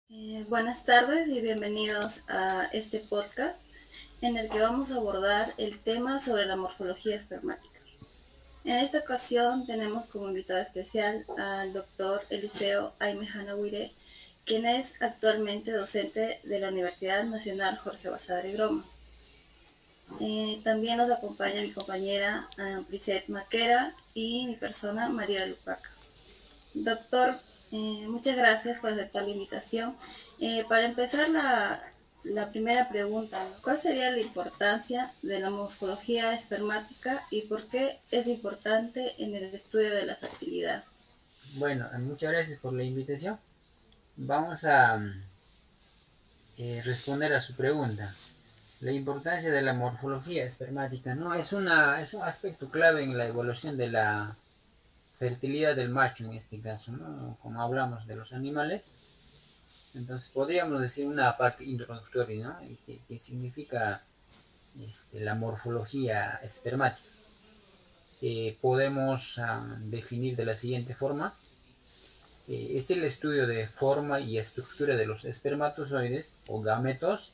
Buenas tardes y bienvenidos a este podcast en el que vamos a abordar el tema sobre la morfología espermática. En esta ocasión tenemos como invitado especial al doctor Eliseo Aimejana Huiré, quien es actualmente docente de la Universidad Nacional Jorge Basadre Groma. También nos acompaña mi compañera Brisette Maquera y mi persona María Lupaca. Doctor, muchas gracias por aceptar la invitación. Para empezar la primera pregunta, ¿cuál sería la importancia de la morfología espermática y por qué es importante en el estudio de la fertilidad? Bueno, muchas gracias por la invitación. Vamos a responder a su pregunta. La importancia de la morfología espermática, ¿no? Es un aspecto clave en la evolución de la fertilidad del macho en este caso, ¿no? Como hablamos de los animales, entonces podríamos decir una parte introductoria, ¿no? ¿Qué significa la morfología espermática? Podemos definir de la siguiente forma. Es el estudio de forma y estructura de los espermatozoides o gametos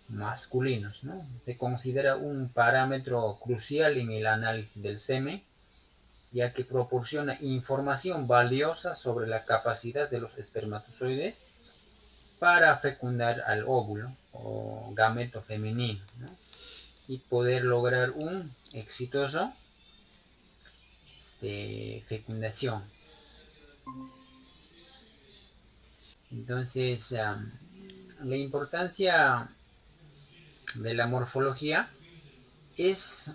masculinos, ¿no? Se considera un parámetro crucial en el análisis del semen, ya que proporciona información valiosa sobre la capacidad de los espermatozoides para fecundar al óvulo o gameto femenino, ¿no? Y poder lograr un exitoso fecundación. Entonces, la importancia de la morfología es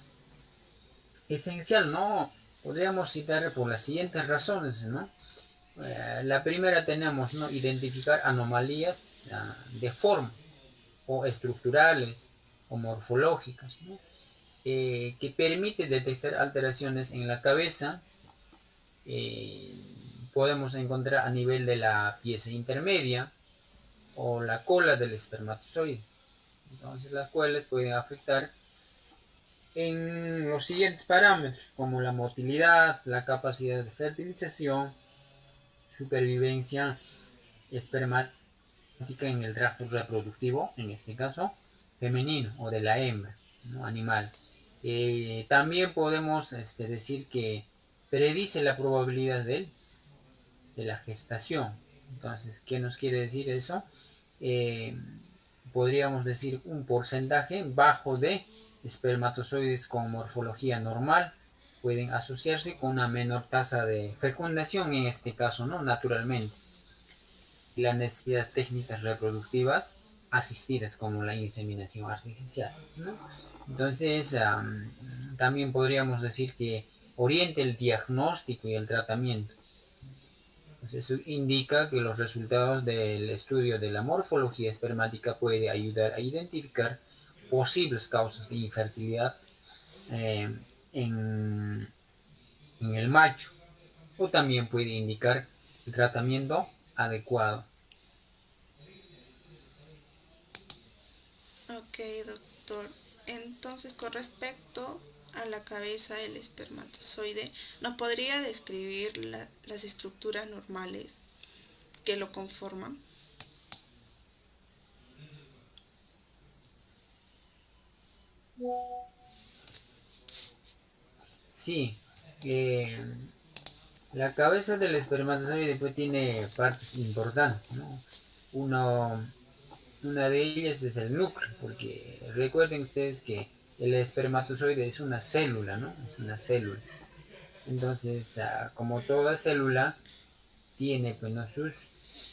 esencial, ¿no? Podríamos citar por las siguientes razones, ¿no? La primera tenemos, ¿no? Identificar anomalías de forma o estructurales o morfológicas, ¿no? Que permite detectar alteraciones en la cabeza. eh, Podemos encontrar a nivel de la pieza intermedia o la cola del espermatozoide. Entonces las cuales pueden afectar en los siguientes parámetros, como la motilidad, la capacidad de fertilización, supervivencia espermática en el tracto reproductivo, en este caso femenino o de la hembra, ¿no? Animal. También podemos decir que predice la probabilidad de la gestación. Entonces, ¿qué nos quiere decir eso? Eh, Podríamos decir un porcentaje bajo de espermatozoides con morfología normal pueden asociarse con una menor tasa de fecundación en este caso, ¿no? Naturalmente. La necesidad de técnicas reproductivas asistidas como la inseminación artificial, ¿no? Entonces, también podríamos decir que orienta el diagnóstico y el tratamiento. Entonces, eso indica que los resultados del estudio de la morfología espermática puede ayudar a identificar posibles causas de infertilidad eh, en, en el macho, o también puede indicar el tratamiento adecuado. Ok, doctor. Entonces, con respecto a la cabeza del espermatozoide, ¿nos podría describir las estructuras normales que lo conforman? Sí, eh, la cabeza del espermatozoide pues tiene partes importantes, ¿no? Uno, una de ellas es el núcleo, porque recuerden ustedes que el espermatozoide es una célula, ¿no? Es una célula. Entonces, como toda célula, tiene pues, ¿no? sus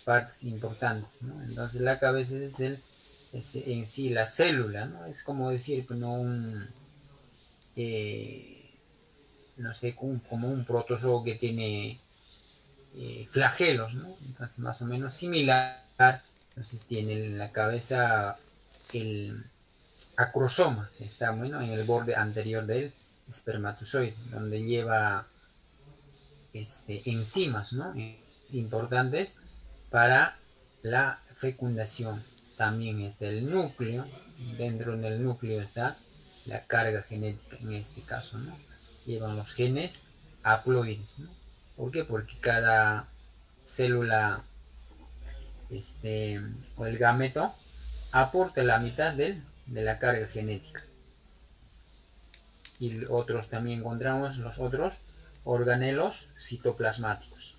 partes importantes, ¿no? Entonces la cabeza es en sí la célula, ¿no? Es como decir, pues, no un, eh, no sé, como un protozoo que tiene flagelos, ¿no? Entonces más o menos similar. Entonces tiene en la cabeza el acrosoma, que está bueno en el borde anterior del espermatozoide, donde lleva enzimas, ¿no? Importantes para la fecundación. También está el núcleo, dentro del núcleo está la carga genética en este caso, ¿no? Llevan los genes haploides, ¿no? ¿Por qué? Porque cada célula o el gameto aporta la mitad de la carga genética. Y otros también encontramos los otros organelos citoplasmáticos.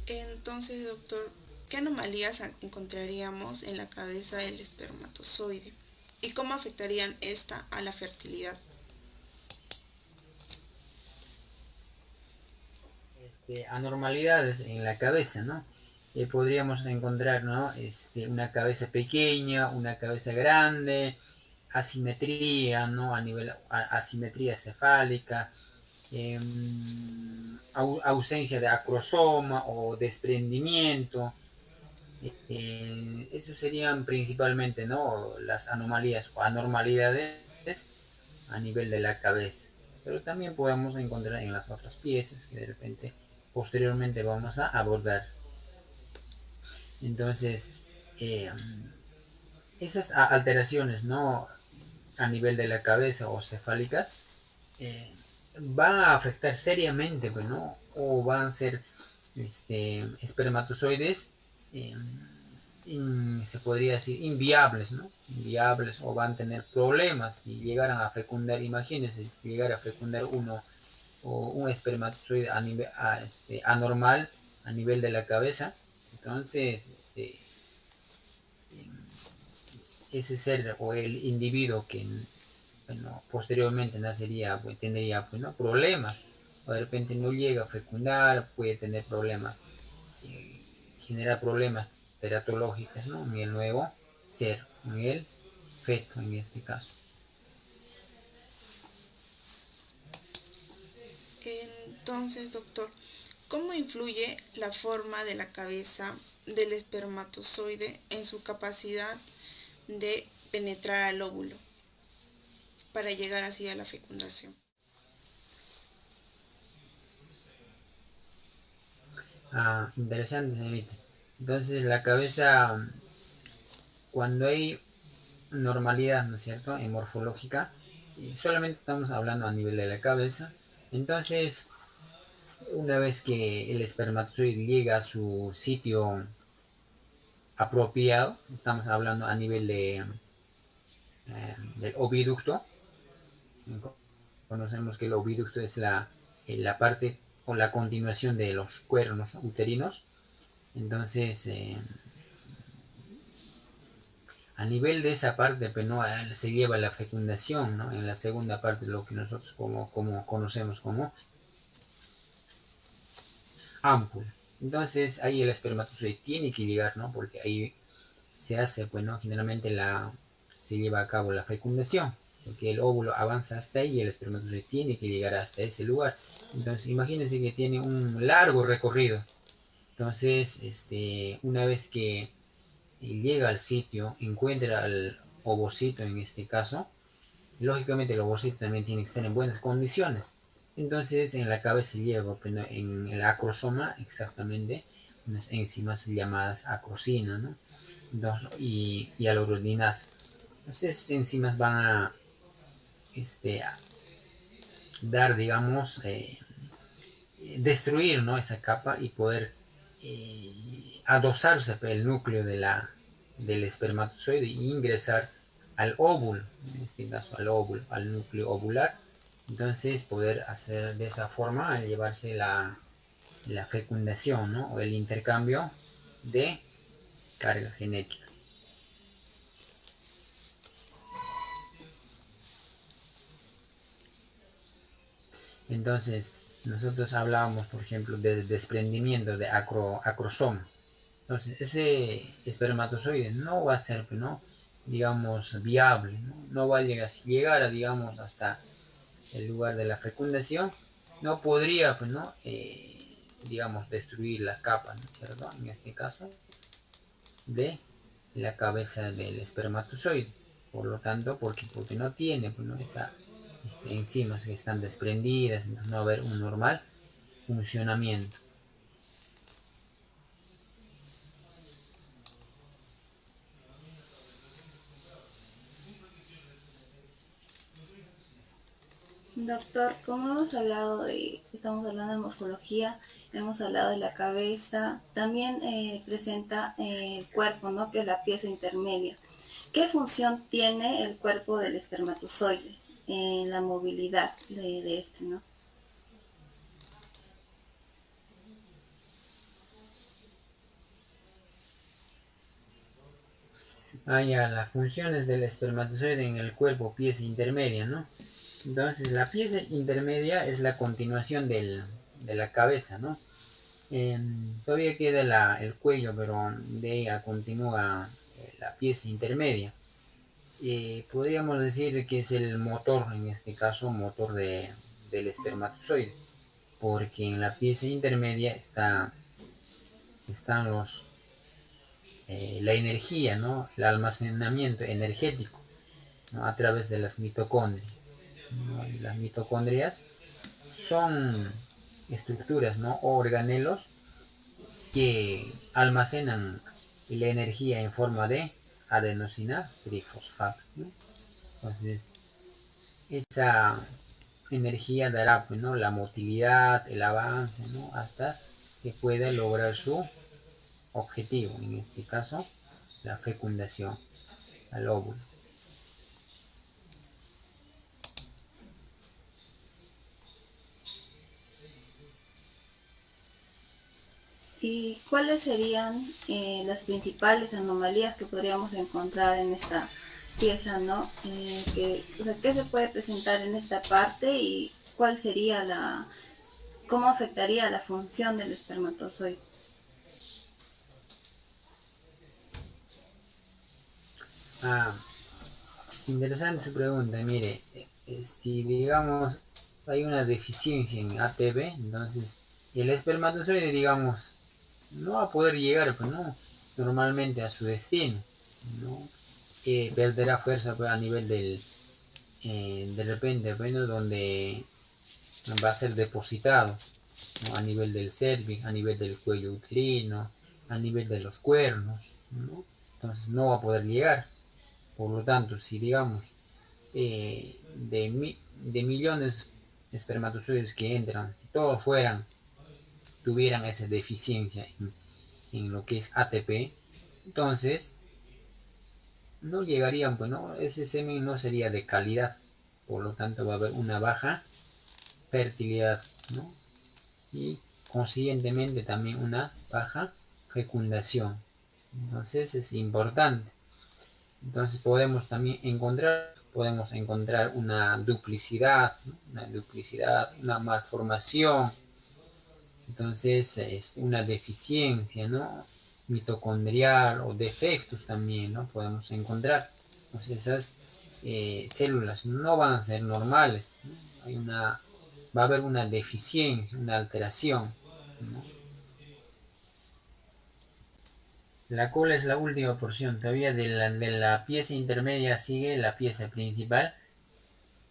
Entonces, doctor, ¿qué anomalías encontraríamos en la cabeza del espermatozoide? ¿Y cómo afectarían esta a la fertilidad? Anormalidades en la cabeza, ¿no? Podríamos encontrar, ¿no? Una cabeza pequeña, una cabeza grande, asimetría, ¿no? Asimetría cefálica, ausencia de acrosoma o desprendimiento. Eso serían principalmente, ¿no? Las anomalías o anormalidades a nivel de la cabeza. Pero también podemos encontrar en las otras piezas que de repente posteriormente vamos a abordar. Entonces, esas alteraciones, ¿no? A nivel de la cabeza o cefálica van a afectar seriamente, pues, ¿no? O van a ser espermatozoides, se podría decir, inviables, ¿no? Inviables, o van a tener problemas si llegaran a fecundar. Imagínense, llegar a fecundar uno o un espermatozoide anormal a nivel de la cabeza. Entonces, ese ser o el individuo que, bueno, posteriormente nacería, pues, tendría, pues, ¿no? problemas, o de repente no llega a fecundar, puede tener problemas, genera problemas teratológicos, ¿no? En el nuevo ser, en el feto en este caso. Entonces, doctor, ¿cómo influye la forma de la cabeza del espermatozoide en su capacidad de penetrar al óvulo para llegar así a la fecundación? Interesante, señorita. Entonces, la cabeza, cuando hay normalidad, ¿no es cierto?, en morfológica, y solamente estamos hablando a nivel de la cabeza. Entonces, una vez que el espermatozoide llega a su sitio apropiado, estamos hablando a nivel del oviducto. Conocemos que el oviducto es la parte o la continuación de los cuernos uterinos. Entonces, a nivel de esa parte, pues, ¿no? Se lleva la fecundación, ¿no? En la segunda parte, lo que nosotros como conocemos como ámpula. Entonces, ahí el espermatozoide tiene que llegar, ¿no? Porque ahí se hace, pues, ¿no? Generalmente se lleva a cabo la fecundación, porque el óvulo avanza hasta ahí y el espermatozoide tiene que llegar hasta ese lugar. Entonces, imagínense que tiene un largo recorrido. Entonces, una vez que llega al sitio, encuentra al ovocito en este caso, lógicamente el ovocito también tiene que estar en buenas condiciones. Entonces, en la cabeza lleva, en el acrosoma, exactamente, unas enzimas llamadas acrosina, ¿no? Entonces, y aluronidasa. Entonces, esas enzimas van a dar, digamos, destruir, ¿no? Esa capa y poder adosarse el núcleo del espermatozoide e ingresar al óvulo, en este caso al óvulo, al núcleo ovular. Entonces poder hacer de esa forma, llevarse la fecundación, ¿no? O el intercambio de carga genética. Entonces, nosotros hablábamos, por ejemplo, de desprendimiento de acrosoma. Entonces, ese espermatozoide no va a ser, ¿no? digamos, viable, ¿no? No va a llegar, digamos, hasta el lugar de la fecundación, no podría, pues, ¿no? Digamos, destruir la capa, ¿no? ¿Cierto? En este caso, de la cabeza del espermatozoide. Por lo tanto, porque no tiene, pues, ¿no? Enzimas que están desprendidas, entonces no va a haber un normal funcionamiento. Doctor, como estamos hablando de morfología, hemos hablado de la cabeza, también presenta el cuerpo, ¿no? Que es la pieza intermedia. ¿Qué función tiene el cuerpo del espermatozoide en la movilidad de este, ¿no? Ya, las funciones del espermatozoide en el cuerpo, pieza intermedia, ¿no? Entonces, la pieza intermedia es la continuación de la cabeza, ¿no? Todavía queda el cuello, pero de ella continúa la pieza intermedia. Podríamos decir que es el motor, en este caso, motor del espermatozoide, porque en la pieza intermedia están la energía, ¿no? El almacenamiento energético, ¿no? A través de las mitocondrias, ¿no? Y las mitocondrias son estructuras, ¿no? O organelos que almacenan la energía en forma de adenosina trifosfato, ¿no? Entonces, esa energía dará, pues, ¿no? La motilidad, el avance, ¿no? Hasta que pueda lograr su objetivo, en este caso, la fecundación al óvulo. ¿Y cuáles serían las principales anomalías que podríamos encontrar en esta pieza, ¿no? O sea, ¿qué se puede presentar en esta parte y cuál sería cómo afectaría la función del espermatozoide? Ah, interesante su pregunta. Mire, si digamos hay una deficiencia en ATP, entonces el espermatozoide, digamos, no va a poder llegar, pues, ¿no? Normalmente a su destino, ¿no? Perderá fuerza, pues, a nivel de repente, bueno, donde va a ser depositado, ¿no? A nivel del cervix, a nivel del cuello uterino, a nivel de los cuernos, ¿no? Entonces no va a poder llegar. Por lo tanto, si digamos de millones de espermatozoides que entran, si todos tuvieran esa deficiencia en lo que es ATP, entonces no llegarían, pues, ¿no? Ese semen no sería de calidad, por lo tanto va a haber una baja fertilidad, ¿no? Y consiguientemente también una baja fecundación. Entonces es importante. Entonces podemos encontrar una duplicidad, ¿no? Una malformación. Entonces es una deficiencia, ¿no? Mitocondrial o defectos también, ¿no? Podemos encontrar. Entonces esas células no van a ser normales, ¿no? Va a haber una deficiencia, una alteración, ¿no? La cola es la última porción, todavía de la pieza intermedia sigue la pieza principal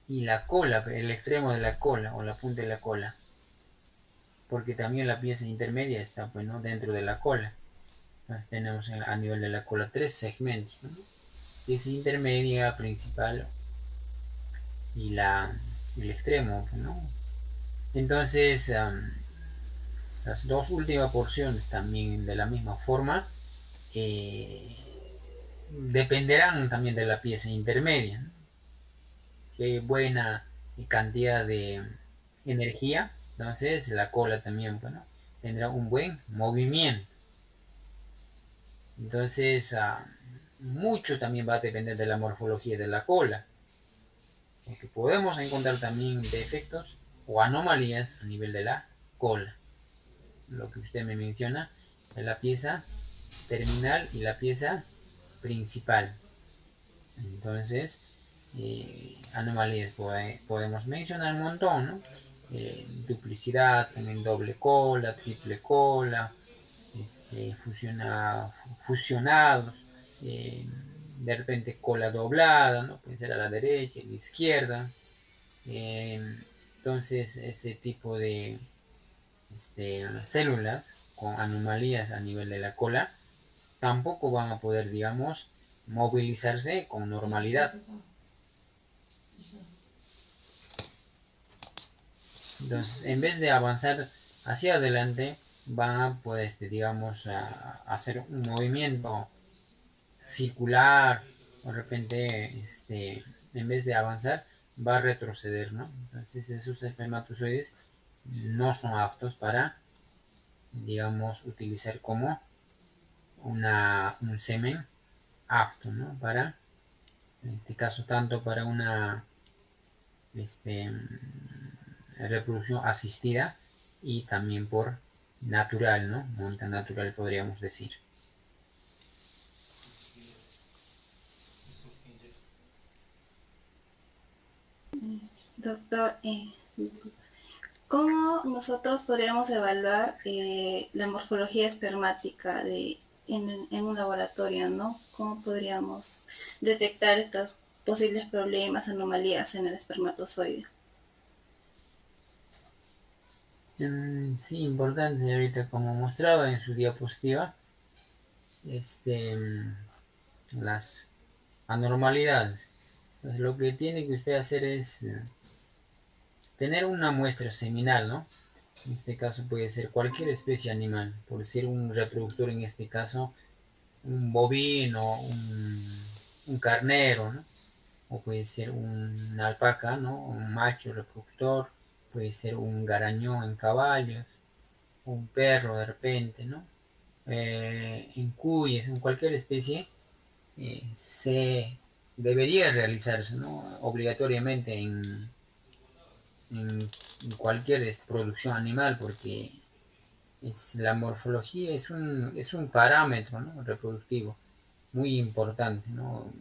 y la cola, el extremo de la cola o la punta de la cola, porque también la pieza intermedia está, pues, ¿no? Dentro de la cola. Entonces tenemos a nivel de la cola tres segmentos, ¿no? Pieza intermedia, principal y el extremo, ¿no? Entonces las dos últimas porciones también de la misma forma eh, dependerán también de la pieza intermedia, ¿no? Si hay buena cantidad de energía, entonces la cola también, bueno, tendrá un buen movimiento. Entonces, mucho también va a depender de la morfología de la cola, porque podemos encontrar también defectos o anomalías a nivel de la cola. Lo que usted me menciona es la pieza terminal y la pieza principal. Entonces, anomalías podemos mencionar un montón, ¿no? Duplicidad, también doble cola, triple cola, fusionados, eh, de repente cola doblada, ¿no? Puede ser a la derecha, a la izquierda. Entonces, ese tipo de células con anomalías a nivel de la cola tampoco van a poder, digamos, movilizarse con normalidad. Entonces, en vez de avanzar hacia adelante, van a, pues, digamos, a hacer un movimiento circular, o de repente, en vez de avanzar, va a retroceder, ¿no? Entonces, esos espermatozoides no son aptos para, digamos, utilizar como un semen apto, ¿no? Para, en este caso, tanto para una reproducción asistida y también por natural, ¿no? Monta natural podríamos decir. Doctor, ¿cómo nosotros podríamos evaluar la morfología espermática en un laboratorio, ¿no? ¿Cómo podríamos detectar estos posibles problemas, anomalías en el espermatozoide? Sí, importante, señorita, como mostraba en su diapositiva, las anormalidades. Pues lo que tiene que usted hacer es tener una muestra seminal, ¿no? En este caso puede ser cualquier especie animal, por ser un reproductor, en este caso un bovino, un carnero, ¿no? O puede ser una alpaca, ¿no? Un macho reproductor, puede ser un garañón en caballos, un perro de repente, ¿no? En cuyes, en cualquier especie, se debería realizarse, ¿no? Obligatoriamente en cualquier producción animal, porque la morfología es un parámetro, ¿no? Reproductivo muy importante, ¿no?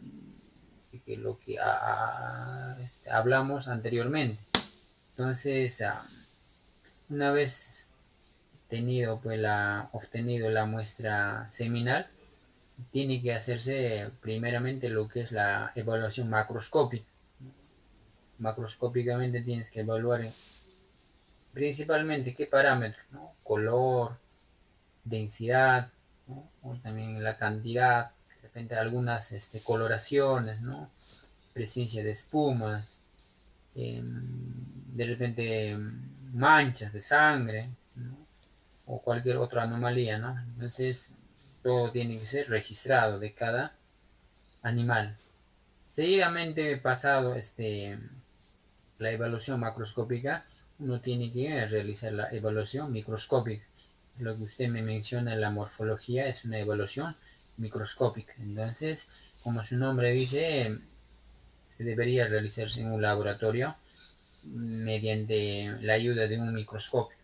Así que lo que hablamos anteriormente. Entonces, una vez obtenido la muestra seminal, tiene que hacerse primeramente lo que es la evaluación macroscópica. Macroscópicamente tienes que evaluar principalmente qué parámetros, ¿no? Color, densidad, ¿no? O también la cantidad, de repente algunas coloraciones, ¿no? Presencia de espumas, de repente manchas de sangre, ¿no? O cualquier otra anomalía, ¿no? Entonces, todo tiene que ser registrado de cada animal. Seguidamente, pasado la evaluación macroscópica, uno tiene que realizar la evaluación microscópica. Lo que usted me menciona, la morfología, es una evaluación microscópica. Entonces, como su nombre dice, se debería realizarse en un laboratorio mediante la ayuda de un microscopio.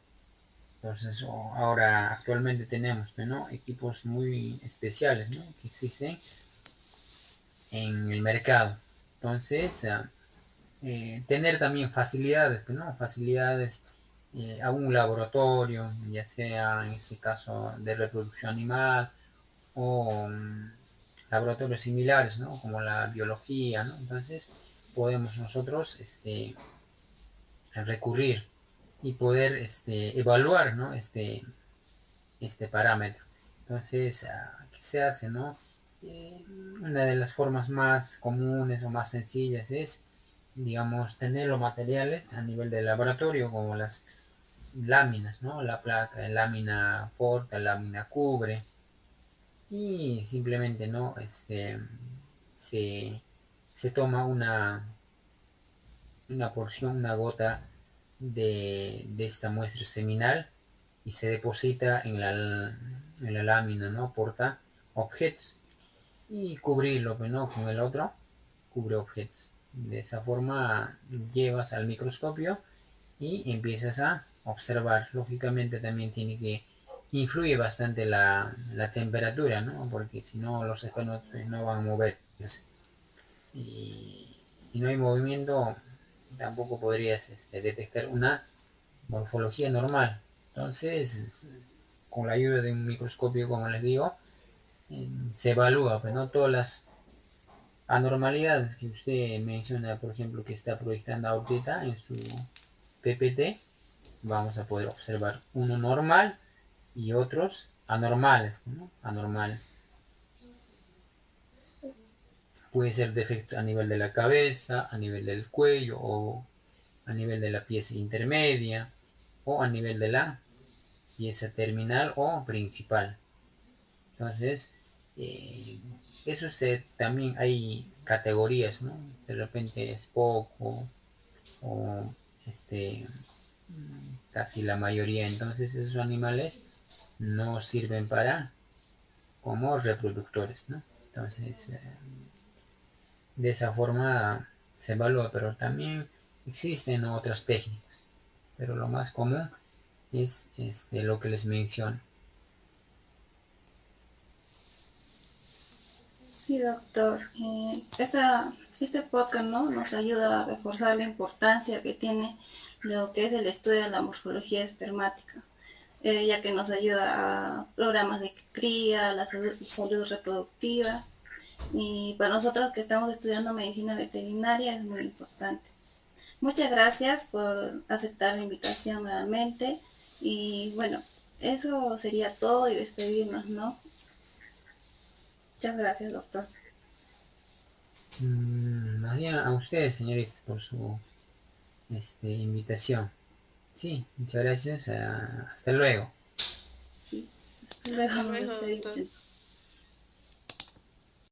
Entonces, ahora actualmente tenemos, ¿no? Equipos muy especiales, ¿no? Que existen en el mercado. Entonces, tener también facilidades, ¿no? Facilidades a un laboratorio, ya sea en este caso de reproducción animal o laboratorios similares, ¿no? Como la biología, ¿no? Entonces, podemos nosotros recurrir y poder evaluar, ¿no? Este parámetro. Entonces, ¿qué se hace, no? Una de las formas más comunes o más sencillas es, digamos, tener los materiales a nivel de laboratorio, como las láminas, ¿no? La placa, lámina porta, lámina cubre, y simplemente, ¿no? Se, se toma una porción, una gota de esta muestra seminal y se deposita en la lámina, ¿no? Porta objetos y cubrirlo, ¿no? Con el otro cubre objetos. De esa forma llevas al microscopio y empiezas a observar. Lógicamente también tiene que influye bastante la temperatura, ¿no? Porque si no los espermatozoides no van a moverse. Y si no hay movimiento, tampoco podrías detectar una morfología normal. Entonces, con la ayuda de un microscopio, como les digo, se evalúa, pues, ¿no? Todas las anormalidades que usted menciona, por ejemplo, que está proyectando ahorita en su PPT, vamos a poder observar uno normal y otros anormales, ¿no? Anormales. Puede ser defecto a nivel de la cabeza, a nivel del cuello o a nivel de la pieza intermedia, o a nivel de la pieza terminal o principal. Entonces, eso también hay categorías, ¿no? De repente es poco o casi la mayoría. Entonces esos animales no sirven como reproductores, ¿no? Entonces, de esa forma se evalúa, pero también existen otras técnicas, pero lo más común es lo que les menciono. Sí, doctor. Este podcast, ¿no?, nos ayuda a reforzar la importancia que tiene lo que es el estudio de la morfología espermática, ya que nos ayuda a programas de cría, la salud reproductiva, y para nosotros que estamos estudiando medicina veterinaria es muy importante. Muchas gracias por aceptar la invitación nuevamente y bueno, eso sería todo y despedirnos, ¿no? Muchas gracias, doctor. Más bien a ustedes, señoritas, por su invitación. Sí, muchas gracias. Hasta luego. Sí, hasta luego, Hasta nos luego, despedimos. doctor.